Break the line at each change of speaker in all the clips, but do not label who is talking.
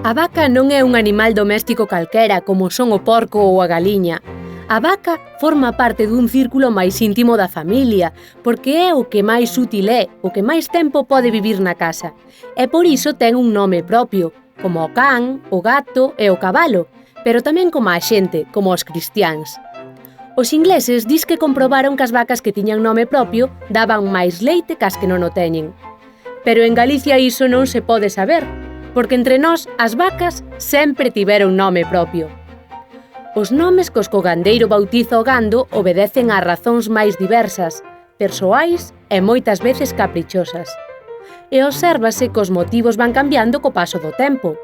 A vaca non é un animal doméstico calquera como son o porco ou a galiña. A vaca forma parte dun círculo máis íntimo da familia, porque é o que máis útil é, o que máis tempo pode vivir na casa. E por iso ten un nome propio, como o can, o gato e o cabalo, pero tamén como a xente, como os cristiáns. Os ingleses dis que comprobaron que as vacas que tiñan nome propio daban máis leite que as que non o teñen. Pero en Galicia iso non se pode saber, porque entre nós as vacas sempre tiveron nome propio. Os nomes cos que o gandeiro bautiza o gando obedecen a razóns máis diversas, persoais e moitas veces caprichosas. E obsérvase que os motivos van cambiando co paso do tempo.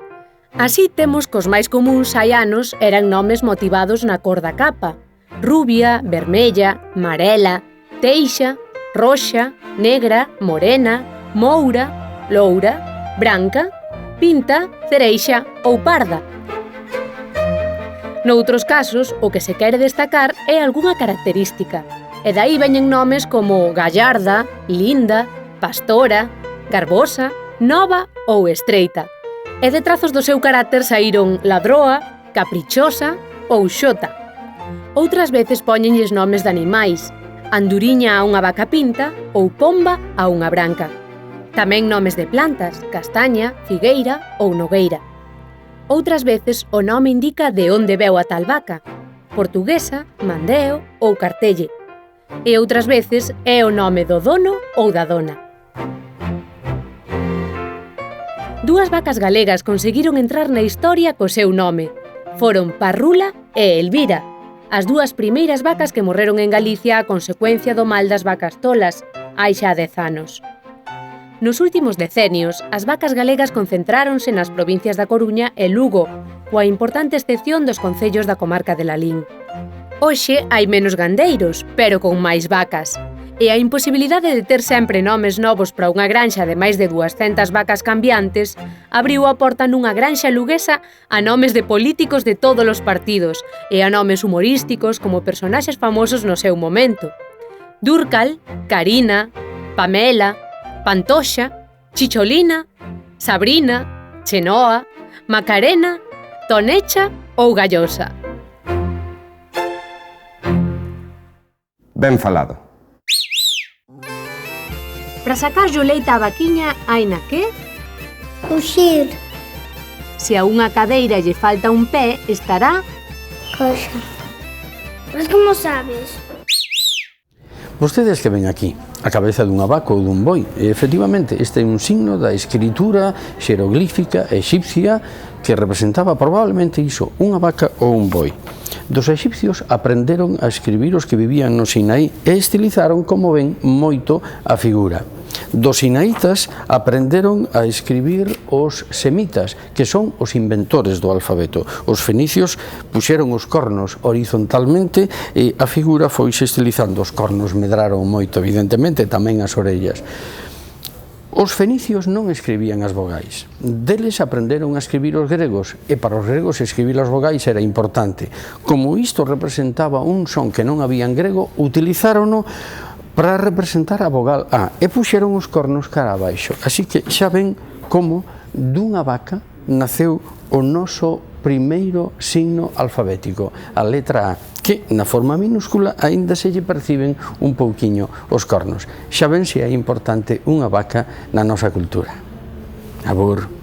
Así temos que os máis comuns hai anos eran nomes motivados na cor da capa: rubia, vermella, marela, teixa, roxa, negra, morena, moura, loura, branca, pinta, cereixa ou parda. Noutros casos, o que se quere destacar é algunha característica, e dai veñen nomes como gallarda, linda, pastora, garbosa, nova ou estreita. E de trazos do seu carácter saíron ladroa, caprichosa ou xota. Outras veces póñenlles nomes de animais, anduriña a unha vaca pinta ou pomba a unha branca. Tamén nomes de plantas, castaña, figueira ou nogueira. Outras veces o nome indica de onde veu a tal vaca, portuguesa, mandeo ou cartelle. E outras veces é o nome do dono ou da dona. Dúas vacas galegas conseguiron entrar na historia co seu nome. Foron Parrula e Elvira, as dúas primeiras vacas que morreron en Galicia a consecuencia do mal das vacas tolas, hai xa 10 anos. Nos últimos decenios, as vacas galegas concentráronse nas provincias da Coruña e Lugo, coa importante excepción dos concellos da comarca de Lalín. Hoxe hai menos gandeiros, pero con máis vacas. E a imposibilidade de ter sempre nomes novos para unha granxa de máis de 200 vacas cambiantes abriu a porta nunha granxa luguesa a nomes de políticos de todos os partidos e a nomes humorísticos como personaxes famosos no seu momento. Dúrcal, Carina, Pamela, Pantoxa, Chicholina, Sabrina, Chenoa, Macarena, Tonecha ou Gallosa.
Ben falado.
Para sacarlle o leite á vaquiña hai na que?
Uxir.
Se a unha cadeira lle falta un pé, estará
Coxa. Mas como sabes?
Vostedes que ven aquí, a cabeza dunha vaca ou dun boi, e efectivamente este é un signo da escritura xeroglífica exipcia que representaba probablemente iso, unha vaca ou un boi. Dos exipcios aprenderon a escribir os que vivían no Sinaí e estilizaron, como ven, moito a figura. Dos sinaítas aprenderon a escribir os semitas, que son os inventores do alfabeto. Os fenicios puxeron os cornos horizontalmente e a figura foise estilizando. Os cornos medraron moito, evidentemente, tamén as orellas. Os fenicios non escribían as vogais. Deles aprenderon a escribir os gregos, e para os gregos escribir as vogais era importante. Como isto representaba un son que non había en grego, utilizárono para representar a vogal A e puxeron os cornos cara abaixo. Así que xa ven como dunha vaca naceu o noso primeiro signo alfabético, a letra A, que na forma minúscula aínda se lle perciben un pouquiño os cornos. Xa ven se é importante unha vaca na nosa cultura. Abur.